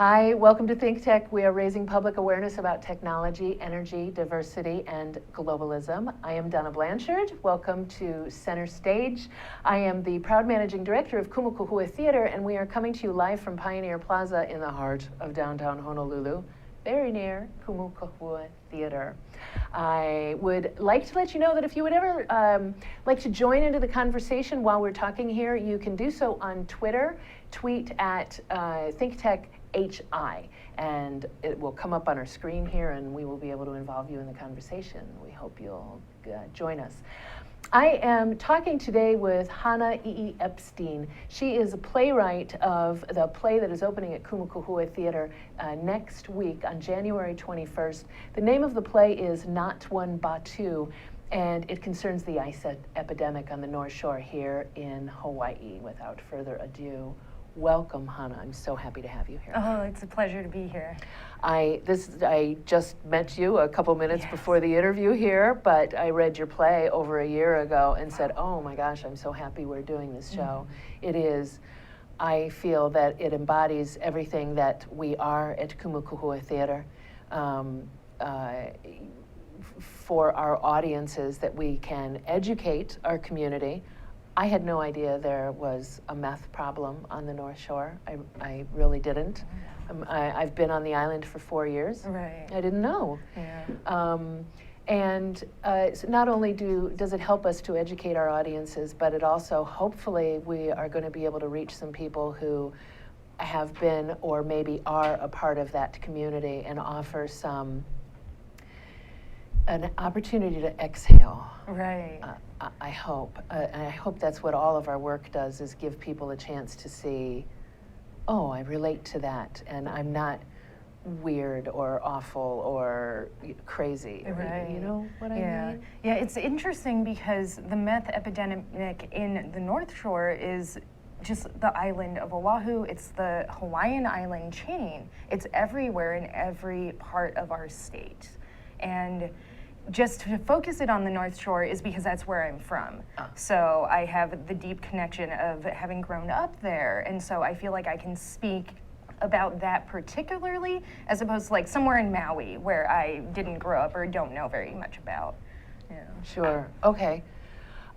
Hi, welcome to Think Tech. We are raising public awareness about technology, energy, diversity, and globalism. I am Donna Blanchard. Welcome to Center Stage. I am the proud managing director of Kumu Kahua Theatre, and we are coming to you live from Pioneer Plaza in the heart of downtown Honolulu, very near Kumu Kahua Theatre. I would like to let you know that if you would ever like to join into the conversation while we're talking here, you can do so on Twitter. Tweet at ThinkTechHI, and it will come up on our screen here, and we will be able to involve you in the conversation. We hope you'll join us. I am talking today with Hannah Ii-Epstein. She is a playwright of the play that is opening at Kumu Kahua Theatre next week on January 21st. The name of the play is Not One Batu, and it concerns the ice epidemic on the North Shore here in Hawaii. Without further ado, welcome, Hannah. I'm so happy to have you here. Oh, it's a pleasure to be here. I just met you a couple minutes before the interview here, but I read your play over a year ago and said, oh my gosh, I'm so happy we're doing this show. It is, I feel that it embodies everything that we are at Kumu Kahua Theatre. For our audiences, that we can educate our community. I had no idea there was a meth problem on the North Shore. I really didn't. I've been on the island for 4 years. Right. I didn't know. Yeah. So not only does it help us to educate our audiences, but it also, hopefully, we are going to be able to reach some people who have been or maybe are a part of that community and offer an opportunity to exhale. Right. I hope. And I hope that's what all of our work does, is give people a chance to see, oh, I relate to that, and I'm not weird or awful or crazy. Right. You know what I mean? Yeah, it's interesting because the meth epidemic in the North Shore is just the island of Oahu. It's the Hawaiian island chain. It's everywhere in every part of our state. And just to focus it on the North Shore is because that's where I'm from. So I have the deep connection of having grown up there, and so I feel like I can speak about that particularly, as opposed to like somewhere in Maui where I didn't grow up or don't know very much about. Yeah. Sure. Okay.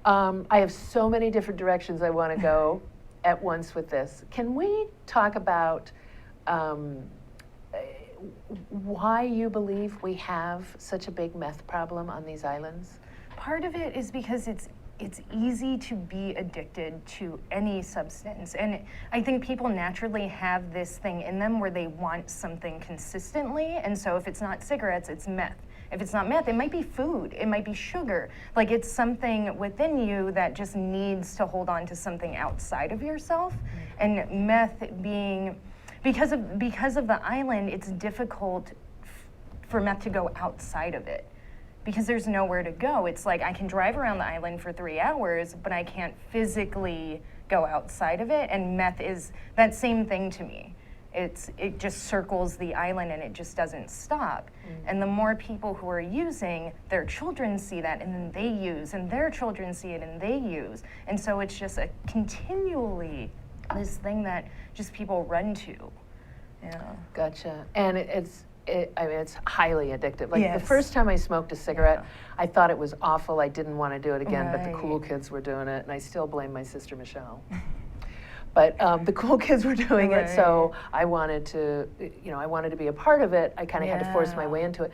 I have so many different directions I want to go at once with this. Can we talk about why you believe we have such a big meth problem on these islands? Part of it is because it's easy to be addicted to any substance, and I think people naturally have this thing in them where they want something consistently, and so if it's not cigarettes, it's meth. If it's not meth, it might be food, it might be sugar. Like, it's something within you that just needs to hold on to something outside of yourself. And meth being, because of the island, it's difficult for meth to go outside of it because there's nowhere to go. It's like I can drive around the island for 3 hours, but I can't physically go outside of it. And meth is that same thing to me. It just circles the island and it just doesn't stop. And the more people who are using, their children see that and then they use, and their children see it and they use. And so it's just a continually this thing that just people run to. Yeah. Gotcha. And I mean, it's highly addictive. Like, Yes. the first time I smoked a cigarette, I thought it was awful. I didn't want to do it again, but the Right. cool kids were doing it, and I still blame my sister Michelle. But the cool kids were doing it, so I wanted to, I wanted to be a part of it. I kind of had to force my way into it.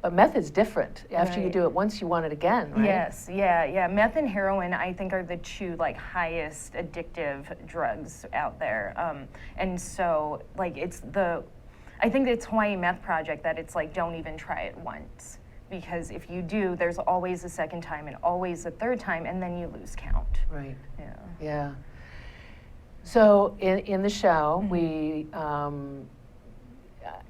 But meth is different. After you do it once, you want it again, right? Yes, yeah. Meth and heroin, I think, are the two highest addictive drugs out there. And so, I think it's Hawaii Meth Project that it's like, don't even try it once. Because if you do, there's always a second time and always a third time, and then you lose count. Right. Yeah. Yeah. So in the show, we,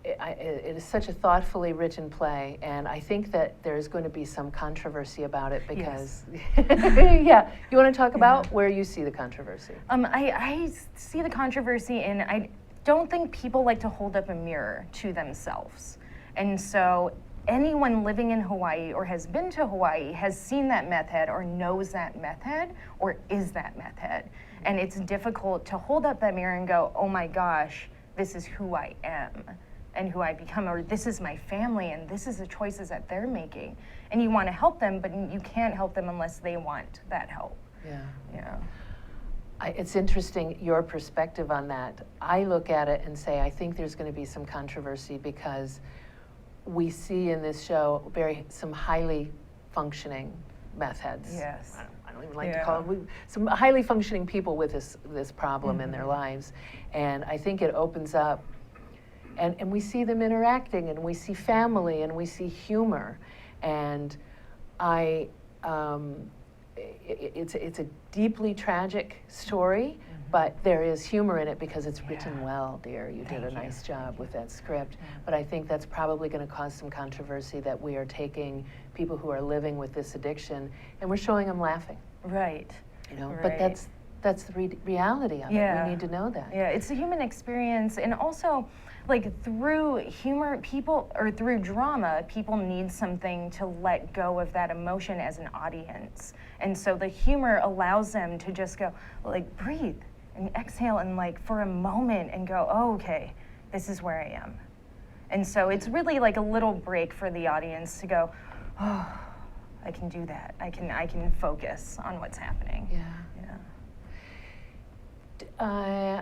it is such a thoughtfully written play, and I think that there's going to be some controversy about it because, yeah. You want to talk about where you see the controversy? I see the controversy in, I don't think people like to hold up a mirror to themselves. And so anyone living in Hawaii or has been to Hawaii has seen that meth head or knows that meth head or is that meth head. And it's difficult to hold up that mirror and go, oh my gosh, this is who I am and who I become, or this is my family and this is the choices that they're making. And you want to help them, but you can't help them unless they want that help. Yeah. Yeah. It's interesting, your perspective on that. I look at it and say, I think there's going to be some controversy because we see in this show some highly functioning meth heads. Yes. I don't even like to call them, some highly functioning people with this problem in their lives. And I think it opens up, and we see them interacting, and we see family, and we see humor. And it's a deeply tragic story, but there is humor in it because it's written well, dear. You did a nice job with that script. But I think that's probably going to cause some controversy, that we are taking people who are living with this addiction and we're showing them laughing. Right. You know, right. but that's the reality of it. We need to know that. Yeah, it's a human experience, and also, like, through humor, people, or through drama, people need something to let go of that emotion as an audience. And so the humor allows them to just go, like, breathe and exhale and, like, for a moment and go, oh, okay, this is where I am. And so it's really like a little break for the audience to go, oh, I can do that. I can focus on what's happening. Yeah. Yeah.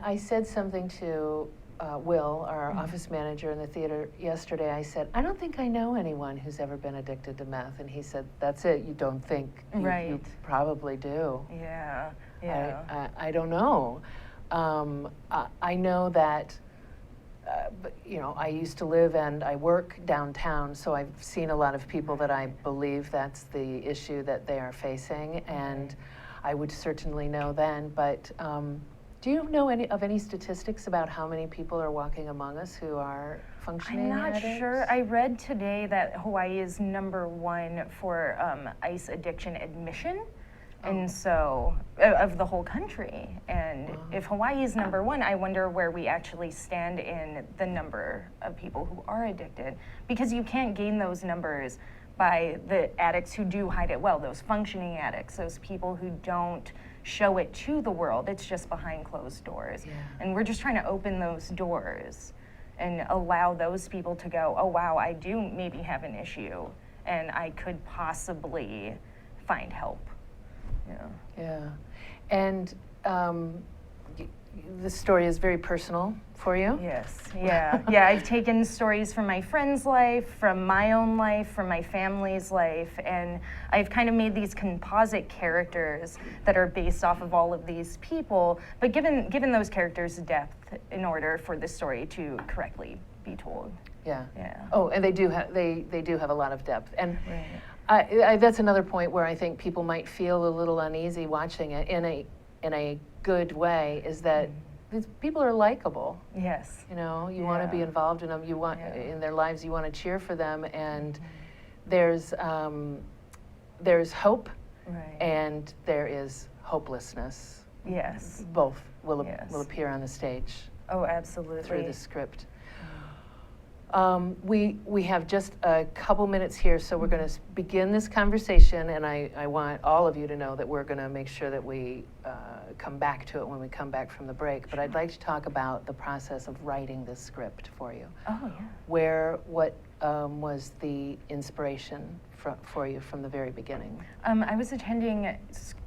I said something to Will, our office manager in the theater, yesterday. I said, I don't think I know anyone who's ever been addicted to meth. And he said, that's it, you don't think. You probably do. Yeah, yeah. I don't know. I know that, but, you know, I used to live and I work downtown, so I've seen a lot of people that I believe that's the issue that they are facing, and I would certainly know then, but do you know any statistics about how many people are walking among us who are functioning addicts? I'm not sure. I read today that Hawaii is #1 for ice addiction admission, and so of the whole country. And if Hawaii is #1, I wonder where we actually stand in the number of people who are addicted, because you can't gain those numbers by the addicts who do hide it well, those functioning addicts, those people who don't show it to the world. It's just behind closed doors. Yeah. And we're just trying to open those doors and allow those people to go, oh wow, I do maybe have an issue and I could possibly find help. Yeah. Yeah. And this story is very personal for you. Yes, yeah. Yeah, I've taken stories from my friend's life, from my own life, from my family's life, and I've kind of made these composite characters that are based off of all of these people, but given those characters depth in order for the story to correctly be told. Yeah. Yeah. Oh, and they do have a lot of depth. And that's another point where I think people might feel a little uneasy watching it in a good way, is that these people are likable. Yes. You know, you want to be involved in them. You want in their lives. You want to cheer for them, and there's hope, and there is hopelessness. Yes. Both will appear on the stage. Oh, absolutely. Through the script. We have just a couple minutes here, so we're going to begin this conversation, and I want all of you to know that we're going to make sure that we come back to it when we come back from the break. But I'd like to talk about the process of writing this script for you. Oh, yeah. What was the inspiration for you from the very beginning? I was attending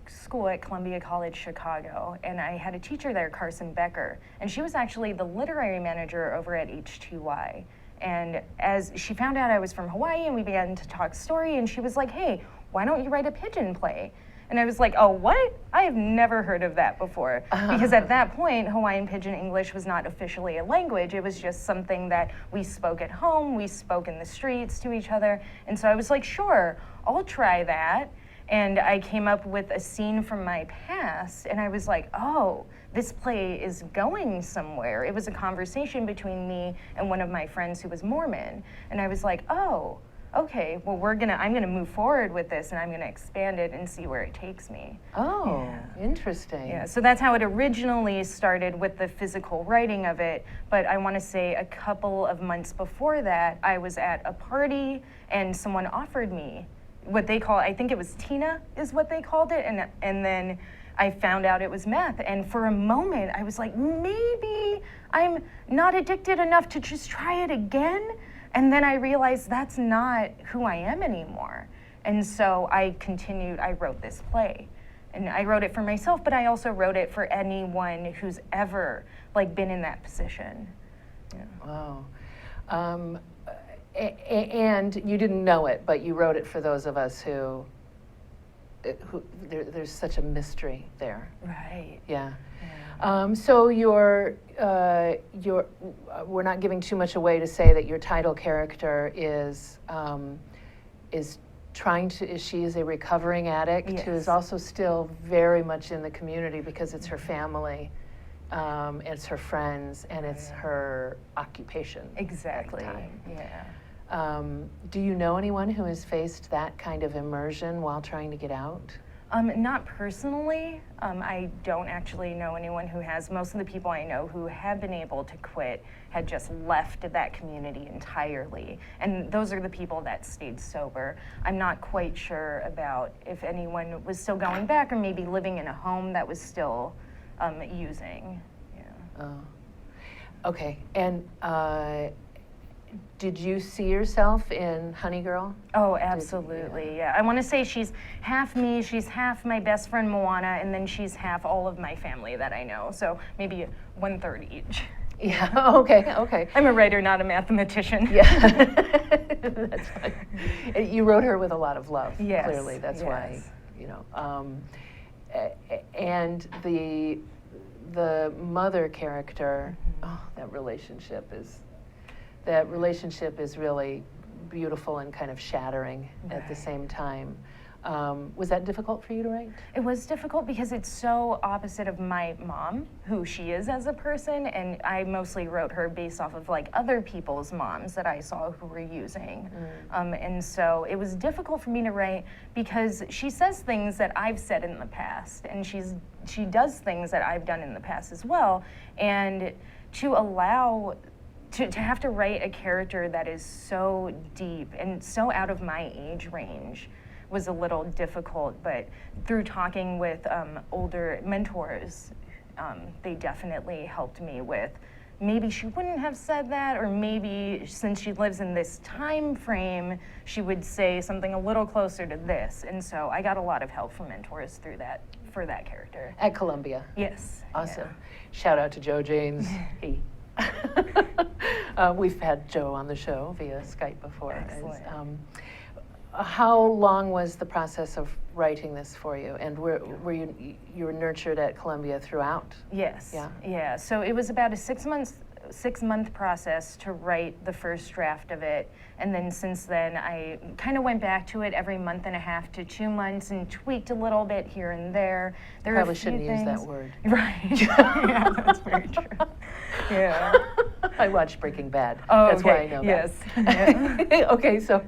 school at Columbia College, Chicago, and I had a teacher there, Carson Becker, and she was actually the literary manager over at H2Y. And as she found out I was from Hawaii and we began to talk story, and she was like, hey, why don't you write a pigeon play? And I was like, oh, what? I have never heard of that before. Because at that point, Hawaiian Pidgin English was not officially a language. It was just something that we spoke at home, we spoke in the streets to each other. And so I was like, sure, I'll try that. And I came up with a scene from my past, and I was like, oh, this play is going somewhere. It was a conversation between me and one of my friends who was Mormon. And I was like, oh, okay, well, I'm gonna move forward with this, and I'm gonna expand it and see where it takes me. Oh, interesting. Yeah, so that's how it originally started, with the physical writing of it. But I wanna say a couple of months before that, I was at a party and someone offered me what they call, I think it was Tina is what they called it, and then I found out it was meth. And for a moment, I was like, maybe I'm not addicted enough to just try it again. And then I realized that's not who I am anymore. And so I continued, I wrote this play. And I wrote it for myself, but I also wrote it for anyone who's ever like been in that position. Yeah. Wow. And you didn't know it, but you wrote it for those of us who there's such a mystery there. Right. Yeah. So we're not giving too much away to say that your title character is she is a recovering addict who is also still very much in the community because it's her family, it's her friends, and it's her occupation. Exactly. At the time. Yeah. Do you know anyone who has faced that kind of immersion while trying to get out? Not personally. I don't actually know anyone who has. Most of the people I know who have been able to quit had just left that community entirely. And those are the people that stayed sober. I'm not quite sure about if anyone was still going back or maybe living in a home that was still using. Yeah. Oh. Okay. And did you see yourself in Honey Girl? Oh, absolutely, yeah. I want to say she's half me, she's half my best friend Moana, and then she's half all of my family that I know. So maybe 1/3 each. Yeah, okay. I'm a writer, not a mathematician. Yeah, that's fine. You wrote her with a lot of love, yes, clearly. That's why, and the mother character, that relationship is really beautiful and kind of shattering at the same time. Was that difficult for you to write? It was difficult because it's so opposite of my mom, who she is as a person, and I mostly wrote her based off of like other people's moms that I saw who were using. And so it was difficult for me to write because she says things that I've said in the past, and she does things that I've done in the past as well, and to have to write a character that is so deep and so out of my age range was a little difficult, but through talking with older mentors, they definitely helped me with maybe she wouldn't have said that, or maybe since she lives in this time frame, she would say something a little closer to this. And so I got a lot of help from mentors through that, for that character. At Columbia? Yes. Awesome. Yeah. Shout out to Joe James. Hey. We've had Joe on the show via Skype before. Excellent. How long was the process of writing this for you? And were you were nurtured at Columbia throughout? Yes. Yeah. Yeah. So it was about a 6-month process to write the first draft of it, and then since then I kind of went back to it every month and a half to 2 months and tweaked a little bit here and there. There Probably are a few shouldn't use that things. word. Right. Yeah, that's very true. Yeah. I watched Breaking Bad. Oh, That's why I okay. know Yes. that. Yeah. Okay, so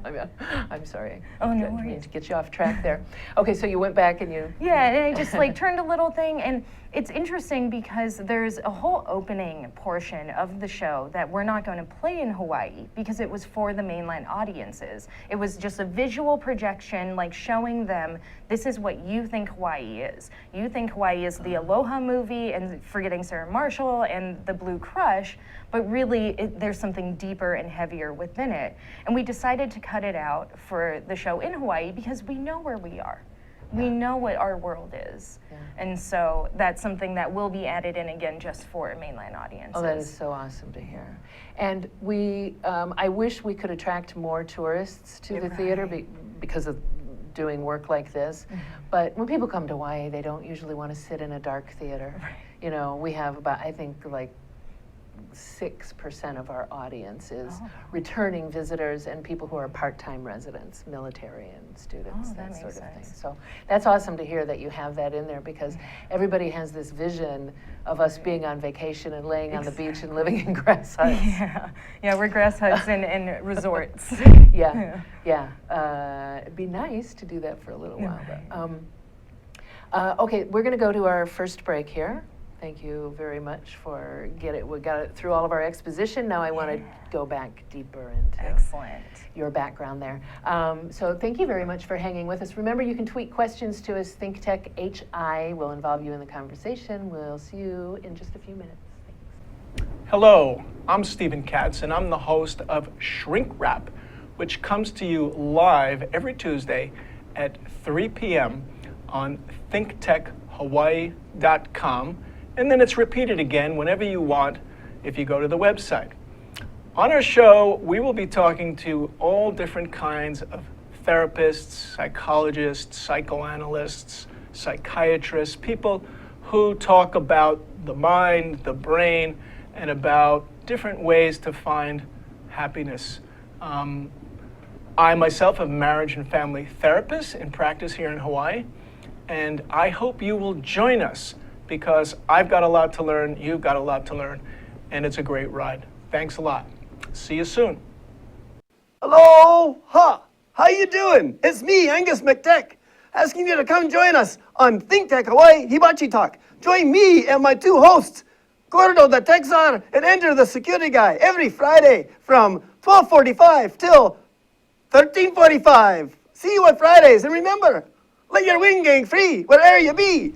I'm sorry. Oh, no Didn't mean worries. to get you off track there. Okay, so you went back and you. Yeah, and I just like turned a little thing, and it's interesting because there's a whole opening portion of the show that we're not going to play in Hawaii because it was for the mainland audiences. It was just a visual projection, like showing them, this is what you think Hawaii is. You think Hawaii is the Aloha movie and Forgetting Sarah Marshall and the Blue Crush, but really there's something deeper and heavier within it. And we decided to cut it out for the show in Hawaii because we know where we are. We know what our world is. Yeah. And so that's something that will be added in again just for mainland audiences. Oh, that is so awesome to hear. And I wish we could attract more tourists to the theater because of doing work like this. Mm-hmm. But when people come to Hawaii, they don't usually want to sit in a dark theater. Right. You know, we have about, I think, like 6% of our audience is returning visitors and people who are part-time residents, military and students, Oh, that that sort makes of thing. sense. So that's awesome to hear that you have that in there because everybody has this vision of us being on vacation and laying on the beach and living in grass huts. Yeah, we're grass huts and resorts. Yeah. It'd be nice to do that for a little while. But, okay, we're going to go to our first break here. Thank you very much for we got it through all of our exposition. Now I want to go back deeper into Excellent. your background there. So thank you very much for hanging with us. Remember, you can tweet questions to us, ThinkTechHI. We'll involve you in the conversation. We'll see you in just a few minutes. Thanks. Hello, I'm Stephen Katz, and I'm the host of Shrink Wrap, which comes to you live every Tuesday at 3 p.m. on thinktechhawaii.com, and then it's repeated again whenever you want if you go to the website. On our show, we will be talking to all different kinds of therapists, psychologists, psychoanalysts, psychiatrists, people who talk about the mind, the brain, and about different ways to find happiness. I myself am a marriage and family therapist in practice here in Hawaii, and I hope you will join us because I've got a lot to learn, you've got a lot to learn, and it's a great ride. Thanks a lot. See you soon. Hello, how you doing? It's me, Angus McTech, asking you to come join us on Think Tech Hawaii Hibachi Talk. Join me and my two hosts, Gordo the Tech Czar and Ender the Security Guy, every Friday from 12:45 till 13:45. See you on Fridays, and remember, let your wing gang free wherever you be.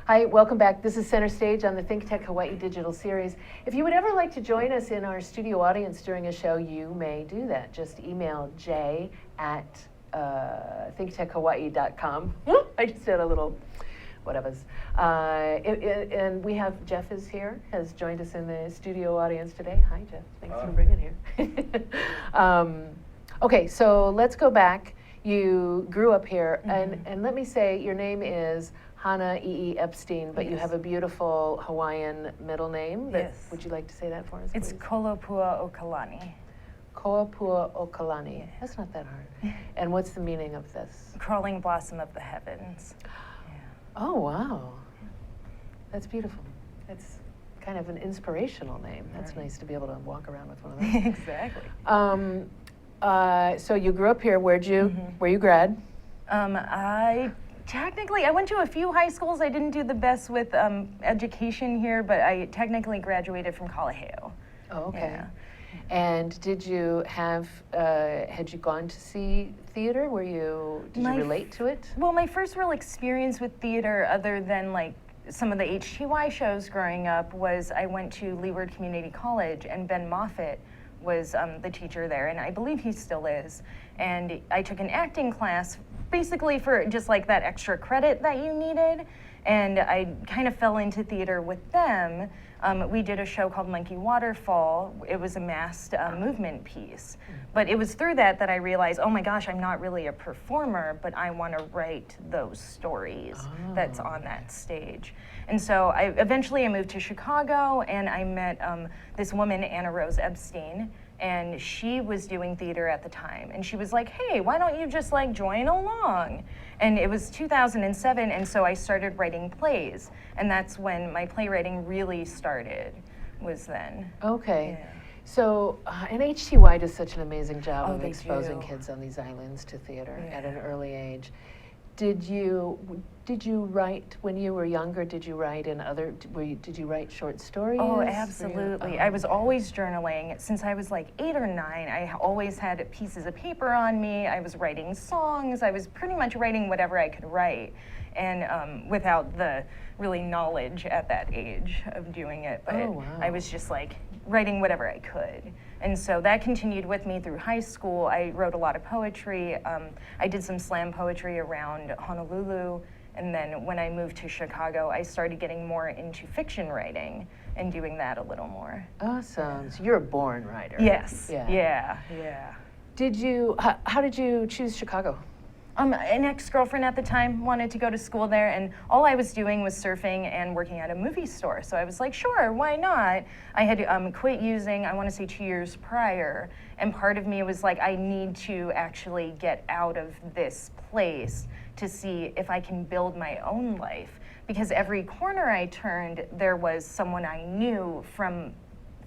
Hi, welcome back. This is Center Stage on the Think Tech Hawaii digital series. If you would ever like to join us in our studio audience during a show, you may do that. Just email j@thinktechhawaii.com. I just did a little whatevers. And we have Jeff is here, has joined us in the studio audience today. Hi, Jeff. Thanks for bringing here. Okay, so let's go back. You grew up here, and let me say your name is Hana Ii-Epstein, but you have a beautiful Hawaiian middle name. Yes. Would you like to say that for us, It's please? Kolopua Okalani. Koapua Okalani. That's not that hard. And what's the meaning of this? Crawling blossom of the heavens. Oh, wow. That's beautiful. That's kind of an inspirational name. That's nice to be able to walk around with one of those. Exactly. So you grew up here. Where you grad? I went to a few high schools. I didn't do the best with education here, but I technically graduated from Kalaheo. Oh, okay. Yeah. And did you have, had you gone to see theater? Did you relate to it? Well, my first real experience with theater, other than like some of the HTY shows growing up, was I went to Leeward Community College, and Ben Moffitt was the teacher there, and I believe he still is. And I took an acting class basically for just like that extra credit that you needed, and I kind of fell into theater with them. We did a show called Monkey Waterfall. It was a masked movement piece. But it was through that I realized, oh my gosh, I'm not really a performer, but I want to write those stories that's on that stage. And so eventually I moved to Chicago, and I met this woman, Anna Rose Epstein, and she was doing theater at the time. And she was like, hey, why don't you just like join along? And it was 2007, and so I started writing plays. And that's when my playwriting really started, was then. Okay. Yeah. So, and HTY does such an amazing job of they exposing do. kids on these islands to theater at Yeah. an early age. Did you write, when you were younger, did you write did you write short stories? Oh, absolutely. I was always journaling. Since I was like 8 or 9, I always had pieces of paper on me. I was writing songs. I was pretty much writing whatever I could write, and without the really knowledge at that age of doing it. But Oh, wow. I was just like writing whatever I could. And so that continued with me through high school. I wrote a lot of poetry. I did some slam poetry around Honolulu. And then when I moved to Chicago, I started getting more into fiction writing and doing that a little more. Awesome. So you're a born writer. Yes. Yeah. Yeah. How did you choose Chicago? An ex-girlfriend at the time wanted to go to school there, and all I was doing was surfing and working at a movie store. So I was like, sure, why not? I had quit using, I want to say 2 years prior, and part of me was like, I need to actually get out of this place to see if I can build my own life. Because every corner I turned, there was someone I knew from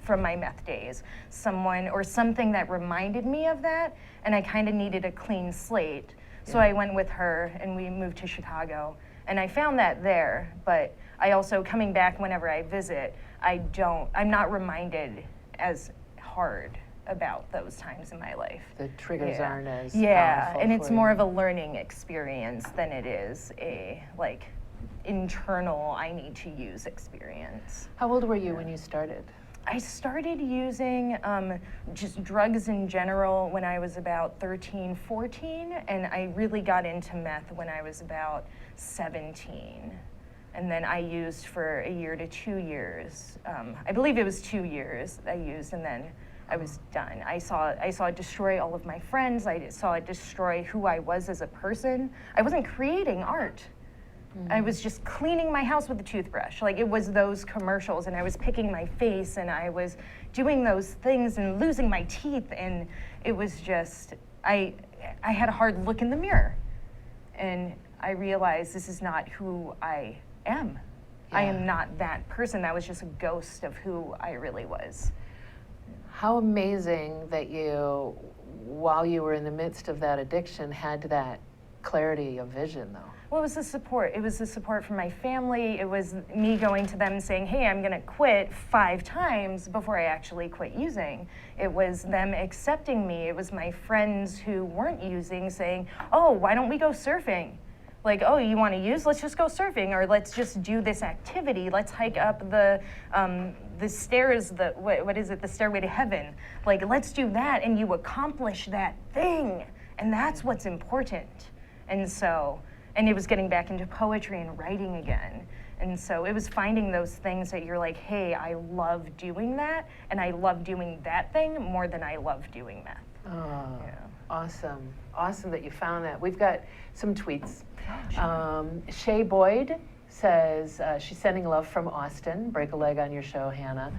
my meth days, someone or something that reminded me of that, and I kind of needed a clean slate. So I went with her, and we moved to Chicago, and I found that there, but I also, coming back whenever I visit, I'm not reminded as hard about those times in my life. The triggers aren't as Yeah, and powerful it's for more you. of a learning experience than it is a like internal I need to use experience. How old were you when you started? I started using just drugs in general when I was about 13, 14, and I really got into meth when I was about 17. And then I used for a year to 2 years. I believe it was 2 years I used, and then I was done. I saw it destroy all of my friends. I saw it destroy who I was as a person. I wasn't creating art. I was just cleaning my house with a toothbrush. Like, it was those commercials, and I was picking my face, and I was doing those things and losing my teeth, and it was just, I had a hard look in the mirror, and I realized this is not who I am. I Yeah. am not that person. That was just a ghost of who I really was. How amazing that you, while you were in the midst of that addiction, had that clarity of vision, though. Well, it was the support. It was the support from my family. It was me going to them and saying, hey, I'm going to quit 5 times before I actually quit using. It was them accepting me. It was my friends who weren't using saying, oh, why don't we go surfing? Like, oh, you want to use? Let's just go surfing, or let's just do this activity. Let's hike up the stairs, what is it, the stairway to heaven. Like, let's do that, and you accomplish that thing. And that's what's important. And so, and it was getting back into poetry and writing again. And so it was finding those things that you're like, hey, I love doing that, and I love doing that thing more than I love doing meth. Oh, Yeah. awesome. Awesome that you found that. We've got some tweets. Shay Boyd says she's sending love from Austin. Break a leg on your show, Hannah,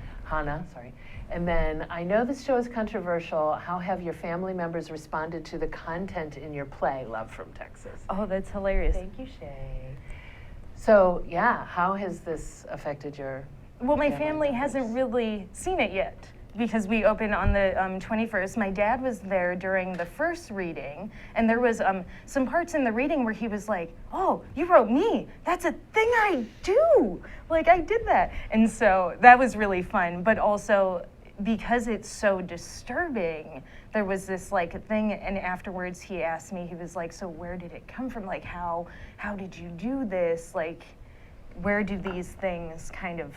sorry. And then, I know this show is controversial. How have your family members responded to the content in your play, Love from Texas? Oh, that's hilarious. Thank you, Shay. So, yeah, how has this affected your Well, my family family members? hasn't really seen it yet because we opened on the 21st. My dad was there during the first reading, and there was some parts in the reading where he was like, oh, you wrote me. That's a thing I do. Like, I did that. And so that was really fun, but also because it's so disturbing, there was this like thing, and afterwards he asked me, he was like, so where did it come from? Like, how did you do this? Like, where do these things kind of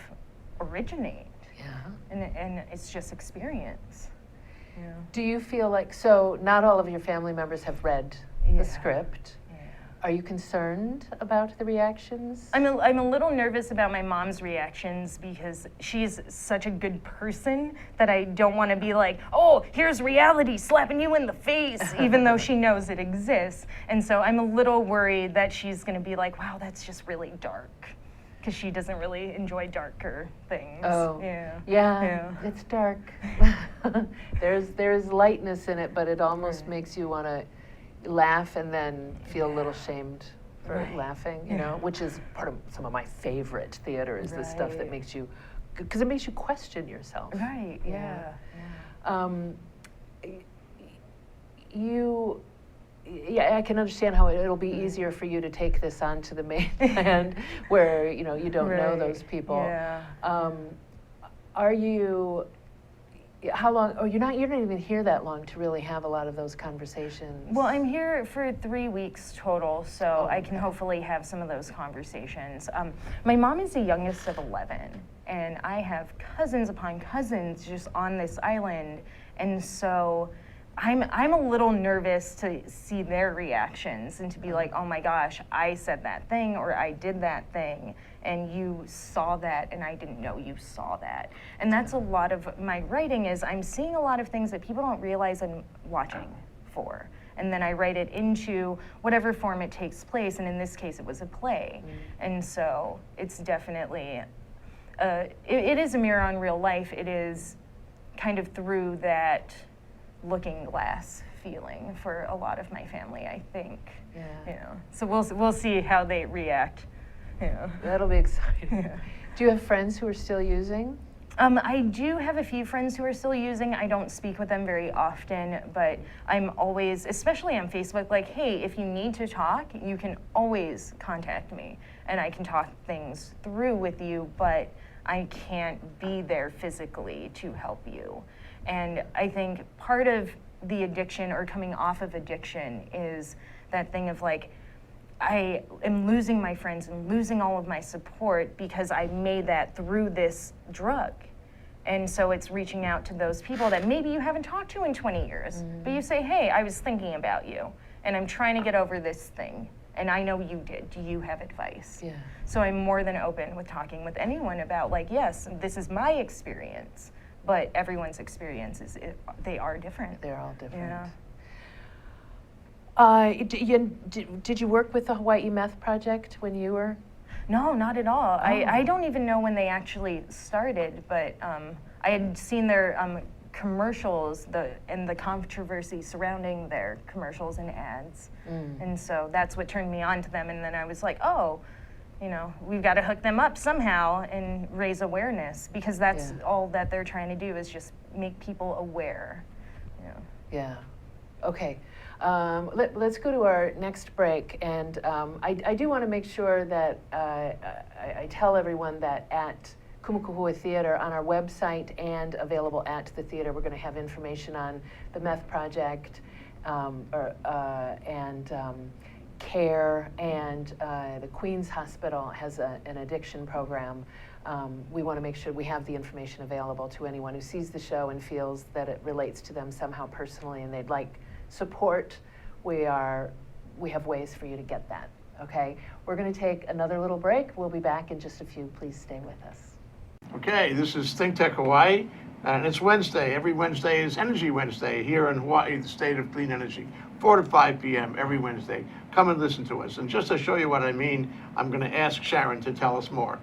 originate? Yeah. And it's just experience. Yeah. Do you feel like, so not all of your family members have read Yeah. the script. Yeah. Are you concerned about the reactions? I'm a little nervous about my mom's reactions because she's such a good person that I don't want to be like, oh, here's reality slapping you in the face, even though she knows it exists. And so I'm a little worried that she's going to be like, wow, that's just really dark. Because she doesn't really enjoy darker things. Oh, Yeah. yeah, it's dark. There's lightness in it, but it almost makes you want to laugh and then feel a little shamed for Right. laughing, you know, which is part of some of my favorite theater is the stuff that Right. makes you, because it makes you question yourself. Right, yeah. Yeah, I can understand how it'll be easier for you to take this on to the mainland where, you know, you don't know those people. Yeah. Are you, how long, you don't even here that long to really have a lot of those conversations. Well, I'm here for 3 weeks total, so Oh, I can hopefully have some of those conversations. My mom is the youngest of 11, and I have cousins upon cousins just on this island, and so I'm a little nervous to see their reactions and to be like, oh my gosh, I said that thing or I did that thing and you saw that and I didn't know you saw that. And that's a lot of my writing is I'm seeing a lot of things that people don't realize I'm watching for. And then I write it into whatever form it takes place, and in this case it was a play. And so it's definitely, it is a mirror on real life. It is kind of through that looking glass feeling for a lot of my family, I think. Yeah. You know, so we'll see how they react. You know. That'll be exciting. Yeah. Do you have friends who are still using? I do have a few friends who are still using. I don't speak with them very often, but I'm always, especially on Facebook, like, hey, if you need to talk, you can always contact me, and I can talk things through with you, but I can't be there physically to help you. And I think part of the addiction or coming off of addiction is that thing of like, I am losing my friends and losing all of my support because I made that through this drug. And so it's reaching out to those people that maybe you haven't talked to in 20 years, but you say, hey, I was thinking about you, and I'm trying to get over this thing, and I know you did. Do you have advice? Yeah. So I'm more than open with talking with anyone about, like, yes, this is my experience, but everyone's experiences, they are different. They're all different. Yeah. Did you work with the Hawaii Meth Project when you were? No, not at all. I don't even know when they actually started, but I had seen their commercials and the controversy surrounding their commercials and ads. And so that's what turned me on to them. And then I was like, oh, you know, we've got to hook them up somehow and raise awareness, because that's all that they're trying to do is just make people aware. You know. Yeah. Okay. Let's go to our next break, and I do want to make sure that I tell everyone that at Kumu Kahua Theatre on our website and available at the theater, we're going to have information on the Meth Project and CARE, and the Queen's Hospital has an addiction program. We want to make sure we have the information available to anyone who sees the show and feels that it relates to them somehow personally and they'd like support. We have ways for you to get that, okay? We're going to take another little break. We'll be back in just a few. Please stay with us. Okay, this is Think Tech Hawaii, and it's Wednesday. Every Wednesday is Energy Wednesday here in Hawaii, the state of clean energy. 4 to 5 p.m. every Wednesday. Come and listen to us. And just to show you what I mean, I'm going to ask Sharon to tell us more.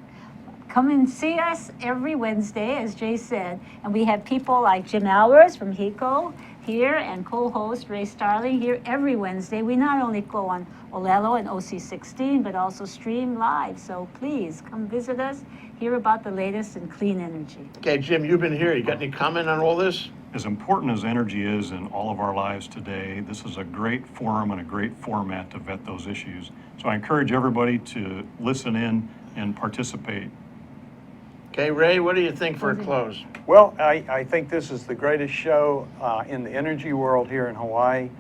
Come and see us every Wednesday, as Jay said. And we have people like Jim Albers from HECO here and co-host Ray Starling here every Wednesday. We not only go on Olelo and OC16, but also stream live. So please come visit us, hear about the latest in clean energy. Okay, Jim, you've been here. You got any comment on all this? As important as energy is in all of our lives today, this is a great forum and a great format to vet those issues. So I encourage everybody to listen in and participate. Okay, Ray, what do you think for a close? Well, I think this is the greatest show in the energy world here in Hawaii.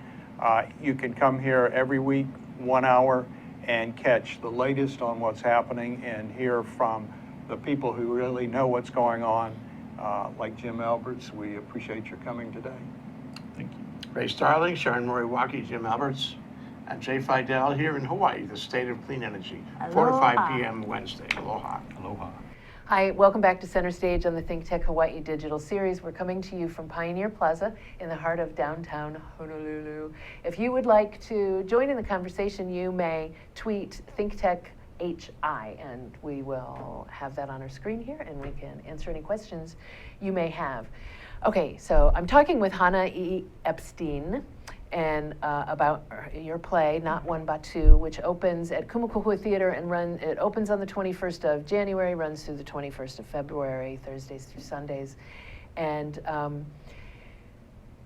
You can come here every week, 1 hour, and catch the latest on what's happening and hear from the people who really know what's going on, like Jim Alberts. We appreciate your coming today. Thank you. Ray Starling, Sharon Moriwaki, Jim Alberts, and Jay Fidel here in Hawaii, the state of clean energy. 4 to 5 p.m. Wednesday. Aloha. Aloha. Hi, welcome back to Center Stage on the Think Tech Hawaii Digital Series. We're coming to you from Pioneer Plaza in the heart of downtown Honolulu. If you would like to join in the conversation, you may tweet ThinkTechHI, and we will have that on our screen here, and we can answer any questions you may have. Okay, so I'm talking with Hannah Ii-Epstein and about your play, Not One Batu, which opens at Kumu Kahua Theatre and it opens on the 21st of January, runs through the 21st of February, Thursdays through Sundays. And,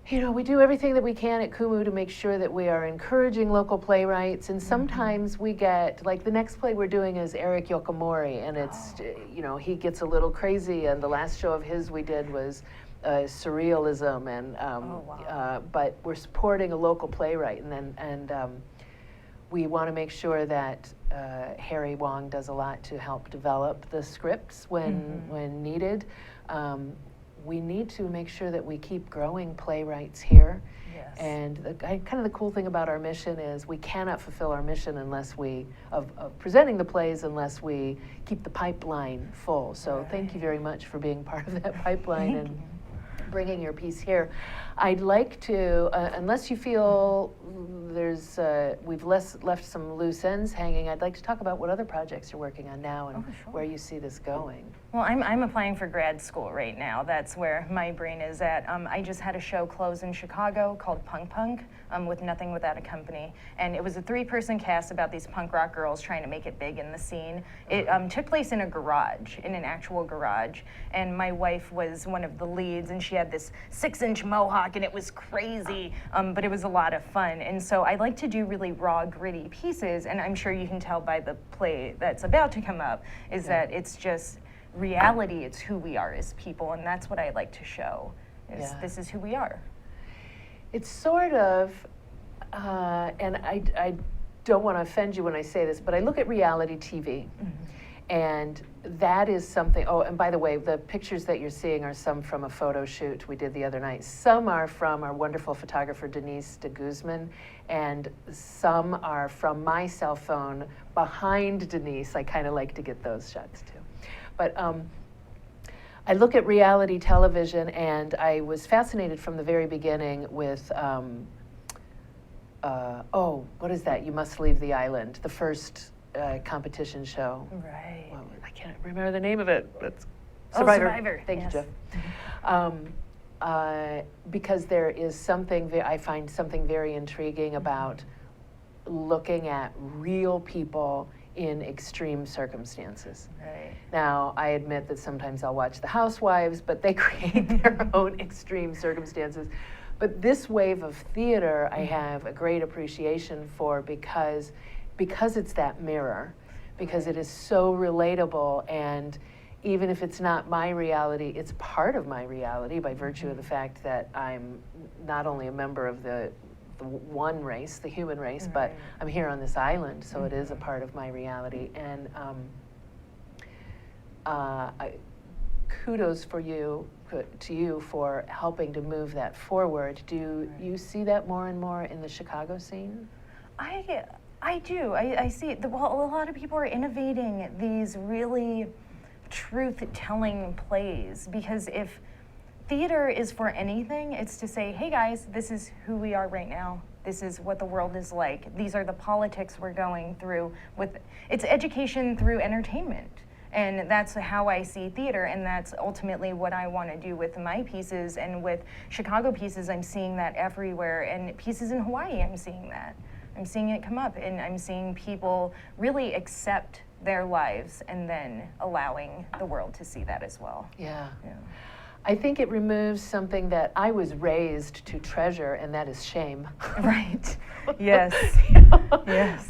you know, we do everything that we can at Kumu to make sure that we are encouraging local playwrights, and sometimes we get, like the next play we're doing is Eric Yokomori, and it's, you know, he gets a little crazy, and the last show of his we did was surrealism, and but we're supporting a local playwright, and we want to make sure that Harry Wong does a lot to help develop the scripts when needed. We need to make sure that we keep growing playwrights here. Yes. And kind of the cool thing about our mission is we cannot fulfill our mission unless of presenting the plays unless we keep the pipeline full. So thank you very much for being part of that pipeline and bringing your piece here. I'd like to, unless you feel there's, we've left some loose ends hanging, I'd like to talk about what other projects you're working on now and where you see this going. Well, I'm applying for grad school right now. That's where my brain is at. I just had a show close in Chicago called Punk Punk, with Nothing Without a Company. And it was a 3-person cast about these punk rock girls trying to make it big in the scene. It took place in a garage, in an actual garage. And my wife was one of the leads, and she had this 6-inch mohawk, and it was crazy, but it was a lot of fun. And so I like to do really raw, gritty pieces, and I'm sure you can tell by the play that's about to come up, is that it's just reality, it's who we are as people, and that's what I like to show, is this is who we are. It's sort of, and I don't want to offend you when I say this, but I look at reality TV, and that is something, oh, and by the way, the pictures that you're seeing are some from a photo shoot we did the other night. Some are from our wonderful photographer, Denise de Guzman, and some are from my cell phone behind Denise. I kind of like to get those shots too. But I look at reality television, and I was fascinated from the very beginning with, what is that? You Must Leave the Island, the first competition show. Right. Well, I can't remember the name of it. But Survivor. Thank Yes. you, Jeff. Because there is something, I find something very intriguing about looking at real people in extreme circumstances. Right. Now, I admit that sometimes I'll watch The Housewives, but they create their own extreme circumstances. But this wave of theater, I have a great appreciation for because it's that mirror, because it is so relatable, and even if it's not my reality, it's part of my reality by virtue of the fact that I'm not only a member of the one race, the human race, but I'm here on this island, so it is a part of my reality. And kudos to you for helping to move that forward. Do you see that more and more in the Chicago scene? I do. I see it. Well, a lot of people are innovating these really truth-telling plays, because if theater is for anything, it's to say, hey guys, this is who we are right now. This is what the world is like. These are the politics we're going through. It's education through entertainment. And that's how I see theater, and that's ultimately what I want to do with my pieces. And with Chicago pieces, I'm seeing that everywhere. And pieces in Hawaii, I'm seeing that. I'm seeing it come up, and I'm seeing people really accept their lives and then allowing the world to see that as well. Yeah. I think it removes something that I was raised to treasure, and that is shame. Right. Yes. Yes.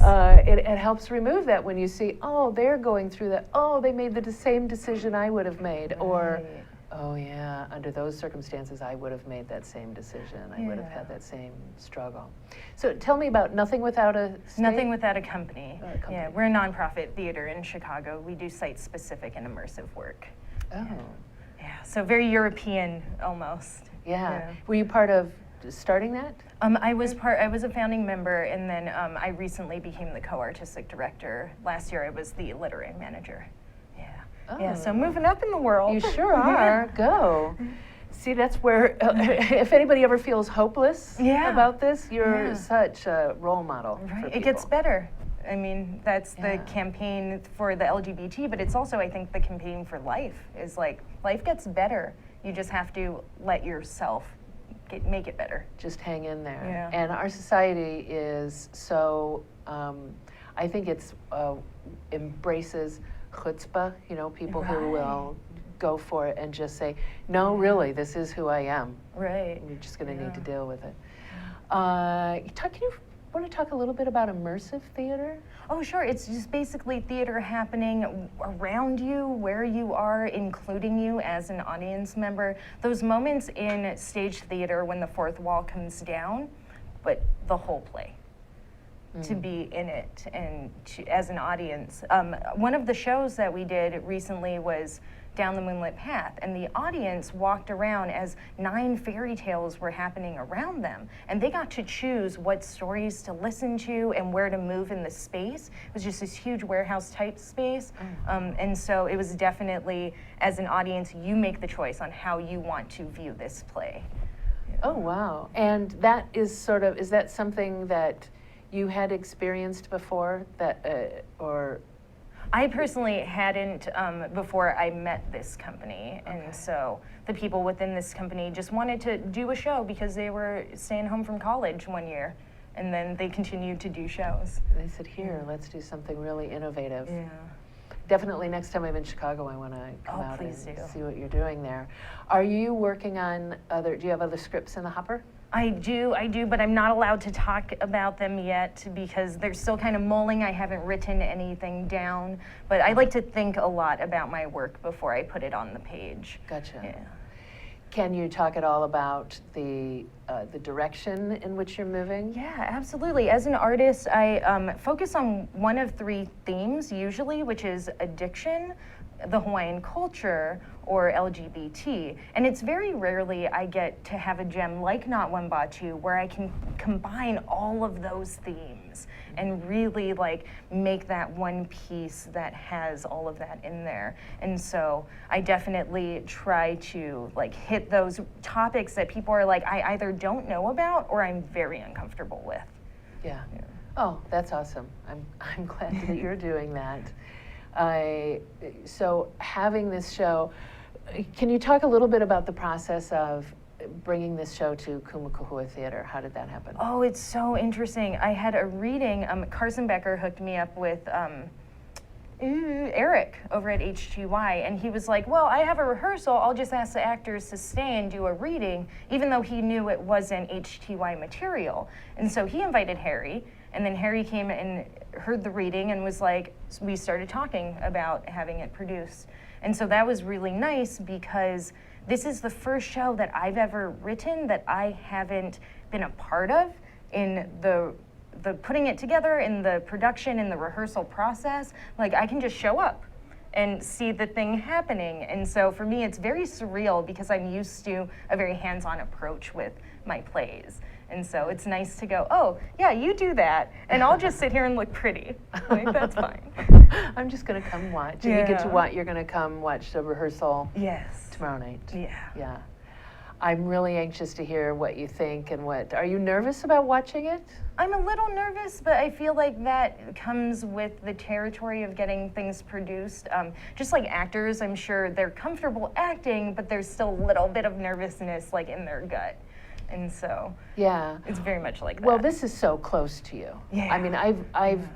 It helps remove that when you see, oh, they're going through that. Oh, they made the same decision I would have made. Right. Or, oh yeah, under those circumstances, I would have made that same decision. I would have had that same struggle. So tell me about Nothing Without a State? Nothing Without a Company. Yeah, we're a nonprofit theater in Chicago. We do site-specific and immersive work. Oh. Yeah, so very European almost. Yeah. Were you part of starting that? I was a founding member, and then I recently became the co-artistic director. Last year I was the literary manager. Yeah. Oh. Yeah, so moving up in the world. You sure are. Go. See, that's where, if anybody ever feels hopeless about this, you're such a role model. Right. For it gets better. I mean, that's the campaign for the LGBT, but it's also, I think, the campaign for life is like, life gets better. You just have to let yourself make it better. Just hang in there. Yeah. And our society is so, I think it's embraces chutzpah, people who will go for it and just say, no, really, this is who I am. Right. And you're just going to need to deal with it. Can you want to talk a little bit about immersive theater? Oh, sure. It's just basically theater happening around you, where you are, including you as an audience member. Those moments in stage theater when the fourth wall comes down, but the whole play. To be in it and as an audience. One of the shows that we did recently was Down the Moonlit Path, and the audience walked around as 9 fairy tales were happening around them, and they got to choose what stories to listen to and where to move in the space. It was just this huge warehouse type space, and so it was definitely, as an audience, you make the choice on how you want to view this play. Oh, wow. And that is sort of, is that something that you had experienced before, that, or? I personally hadn't before I met this company, and so the people within this company just wanted to do a show because they were staying home from college one year, and then they continued to do shows. They said, here, let's do something really innovative. Yeah. Definitely next time I'm in Chicago, I want to come Oh, out and please do. see what you're doing there. Are you working on do you have other scripts in the hopper? I do, but I'm not allowed to talk about them yet because they're still kind of mulling. I haven't written anything down, but I like to think a lot about my work before I put it on the page. Gotcha. Yeah. Can you talk at all about the direction in which you're moving? Yeah, absolutely. As an artist, I focus on one of three themes usually, which is addiction, the Hawaiian culture, or LGBT. And it's very rarely I get to have a gem like Not One Batu where I can combine all of those themes and really like make that one piece that has all of that in there. And so I definitely try to like hit those topics that people are like, I either don't know about or I'm very uncomfortable with. Yeah. Oh, that's awesome. I'm glad that you're doing that. So having this show, can you talk a little bit about the process of bringing this show to Kumu Kahua Theatre? How did that happen? Oh, it's so interesting. I had a reading, Carson Becker hooked me up with Eric over at HTY, and he was like, well, I have a rehearsal, I'll just ask the actors to stay and do a reading, even though he knew it wasn't HTY material. And so he invited Harry, and then Harry came and heard the reading and was like, we started talking about having it produced. And so that was really nice because this is the first show that I've ever written that I haven't been a part of in the putting it together, in the production, in the rehearsal process. Like I can just show up and see the thing happening. And so for me, it's very surreal because I'm used to a very hands-on approach with my plays. And so it's nice to go, oh, yeah, you do that, and I'll just sit here and look pretty. Like, that's fine. I'm just going to come watch. And you get to watch, you're going to come watch the rehearsal Yes. tomorrow night. Yeah. Yeah. I'm really anxious to hear what you think and what, are you nervous about watching it? I'm a little nervous, but I feel like that comes with the territory of getting things produced. Just like actors, I'm sure they're comfortable acting, but there's still a little bit of nervousness like in their gut. And so yeah, it's very much like that. Well, this is so close to you. Yeah. I mean, I'm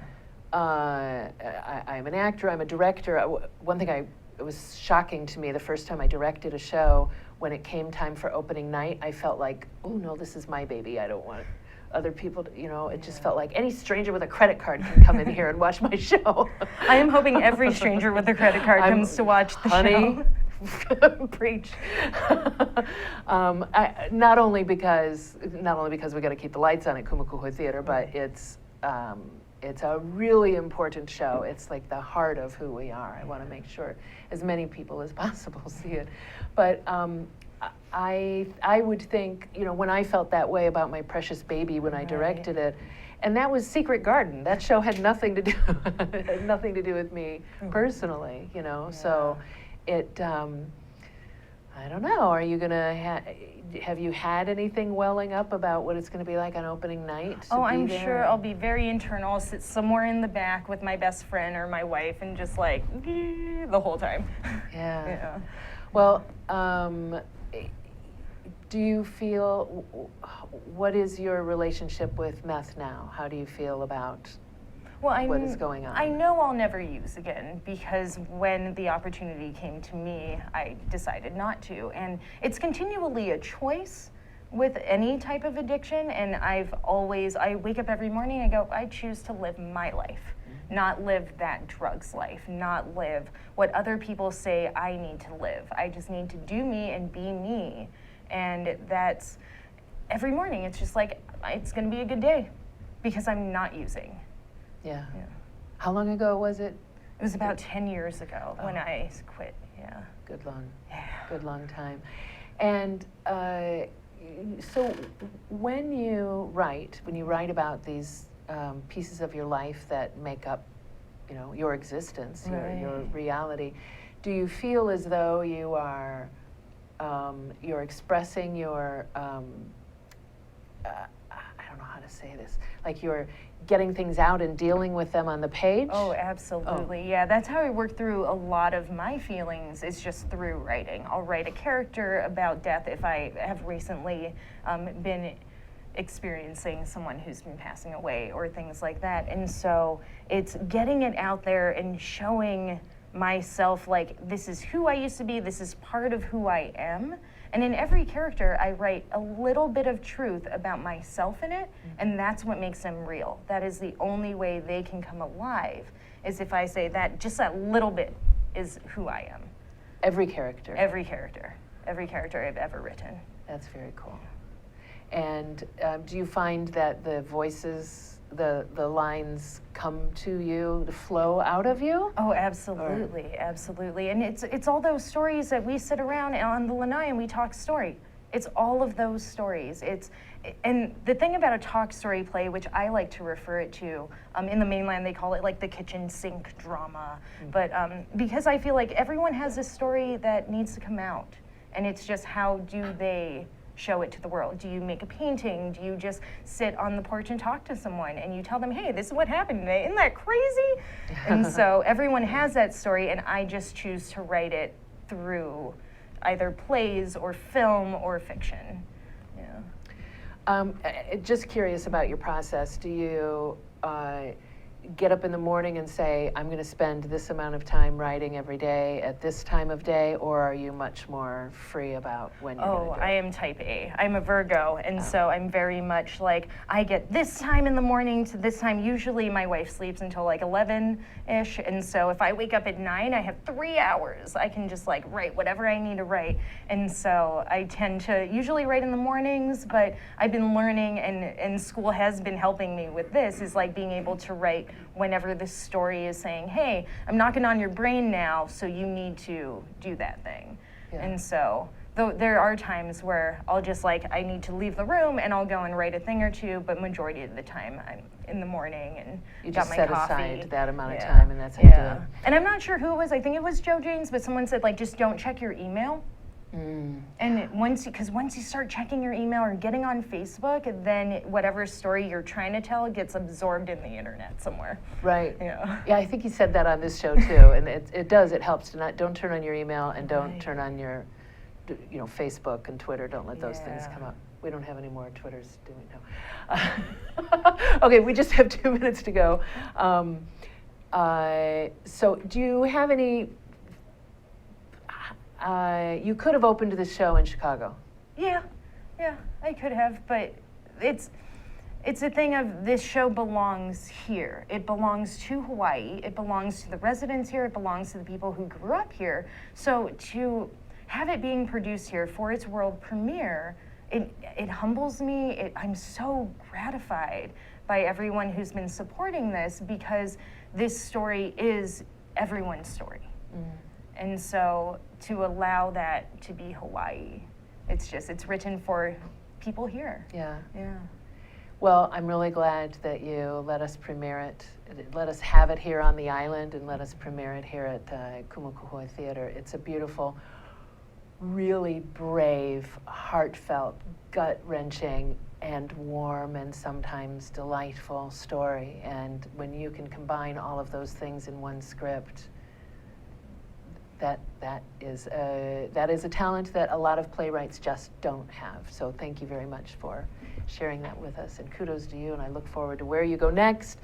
an actor, I'm a director. One thing it was shocking to me the first time I directed a show, when it came time for opening night, I felt like, oh no, this is my baby. I don't want other people to, it just felt like any stranger with a credit card can come in here and watch my show. I am hoping every stranger with a credit card comes to watch the show. Preach. Not only because we got to keep the lights on at Kumu Kahua Theatre, but it's a really important show. It's like the heart of who we are. I want to make sure as many people as possible see it. But I would think, when I felt that way about my precious baby when I directed it, and that was Secret Garden. That show had nothing to do with me personally, So it, I don't know. Are you gonna have you had anything welling up about what it's gonna be like on opening night? Oh, I'm sure I'll be very internal. I'll sit somewhere in the back with my best friend or my wife and just like the whole time. Yeah. Yeah. Well, do you feel? What is your relationship with meth now? How do you feel about? What is going on? I know I'll never use again because when the opportunity came to me, I decided not to. And it's continually a choice with any type of addiction. And I wake up every morning and go, I choose to live my life, not live that drug's life, not live what other people say I need to live. I just need to do me and be me. And that's every morning. It's just like, it's going to be a good day because I'm not using. Yeah. How long ago was it? It was about 10 years ago when I quit. Yeah. Good long time. And so when you write about these pieces of your life that make up, your existence, your reality, do you feel as though you are you're expressing your, I don't know how to say this, like you're getting things out and dealing with them on the page? Oh, absolutely. Yeah, that's how I work through a lot of my feelings, is just through writing. I'll write a character about death if I have recently been experiencing someone who's been passing away or things like that. And so it's getting it out there and showing myself, like, this is who I used to be, this is part of who I am. And in every character, I write a little bit of truth about myself in it, and that's what makes them real. That is the only way they can come alive, is if I say that just that little bit is who I am. Every character? Every character. Every character I've ever written. That's very cool. And do you find that the voices, the lines come to you, to flow out of you? Oh, absolutely, absolutely. And it's all those stories that we sit around on the lanai and we talk story. It's all of those stories. And the thing about a talk story play, which I like to refer it to, in the mainland they call it like the kitchen sink drama. But because I feel like everyone has a story that needs to come out, and it's just how do they show it to the world? Do you make a painting? Do you just sit on the porch and talk to someone and you tell them, hey, this is what happened today? Isn't that crazy? And so everyone has that story, and I just choose to write it through either plays or film or fiction. Yeah. Just curious about your process. Do you get up in the morning and say, I'm going to spend this amount of time writing every day at this time of day, or are you much more free about when you're going to do it? I am type A. I'm a Virgo, and so I'm very much like, I get this time in the morning to this time. Usually my wife sleeps until like 11-ish, and so if I wake up at 9, I have 3 hours. I can just like write whatever I need to write, and so I tend to usually write in the mornings, but I've been learning, and school has been helping me with this, is like being able to write whenever this story is saying, hey, I'm knocking on your brain now, so you need to do that thing. Yeah. And so though there are times where I'll just like, I need to leave the room and I'll go and write a thing or two, but majority of the time I'm in the morning and you got just my set coffee. Aside that amount of time, and that's how you do it. And I'm not sure who it was, I think it was Joe James, but someone said like, just don't check your email. And once you start checking your email or getting on Facebook, then whatever story you're trying to tell gets absorbed in the internet somewhere. Right. Yeah. Yeah, I think he said that on this show too, and it helps to don't turn on your email and don't turn on your, Facebook and Twitter. Don't let those things come up. We don't have any more Twitters, do we? No. Okay, we just have 2 minutes to go. So do you have any? You could have opened this show in Chicago. Yeah, I could have, but it's a thing of this show belongs here. It belongs to Hawaii. It belongs to the residents here. It belongs to the people who grew up here. So to have it being produced here for its world premiere, it humbles me. I'm so gratified by everyone who's been supporting this, because this story is everyone's story. And so to allow that to be Hawaii, it's written for people here. Yeah. Yeah. Well, I'm really glad that you let us premiere it. Let us have it here on the island and let us premiere it here at Kumu Kahua Theatre. It's a beautiful, really brave, heartfelt, gut-wrenching, and warm and sometimes delightful story. And when you can combine all of those things in one script, that is a talent that a lot of playwrights just don't have. So thank you very much for sharing that with us, and kudos to you, and I look forward to where you go next.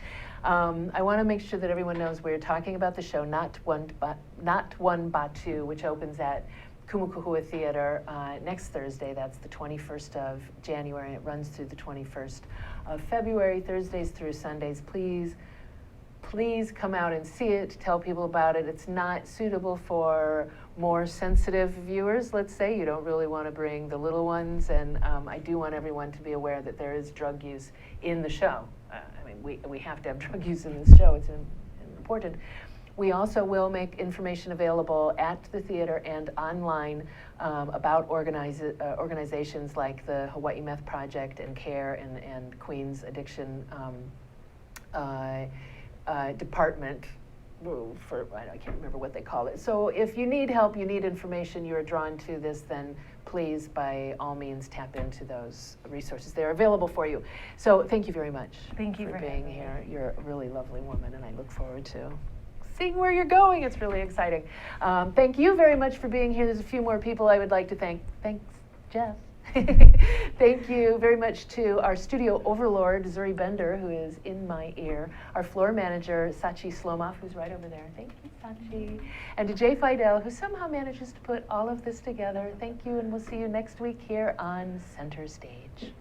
I want to make sure that everyone knows we're talking about the show Not One Batu, which opens at Kumu Kahua Theatre next Thursday. That's the 21st of January. It runs through the 21st of February, Thursdays through Sundays. Please come out and see it, tell people about it. It's not suitable for more sensitive viewers, let's say. You don't really want to bring the little ones, and I do want everyone to be aware that there is drug use in the show. We have to have drug use in this show, it's important. We also will make information available at the theater and online about organizations like the Hawaii Meth Project and CARE and Queen's Addiction Department, I can't remember what they call it. So if you need help, you need information, you're drawn to this, then please, by all means, tap into those resources. They're available for you. So thank you very much. Thank you for for being having me. here. You're a really lovely woman, and I look forward to seeing where you're going. It's really exciting. Thank you very much for being here. There's a few more people I would like to thank. Thanks, Jeff. Thank you very much to our studio overlord, Zuri Bender, who is in my ear, our floor manager, Sachi Slomov, who's right over there. Thank you, Sachi. And to Jay Fidel, who somehow manages to put all of this together. Thank you, and we'll see you next week here on Center Stage.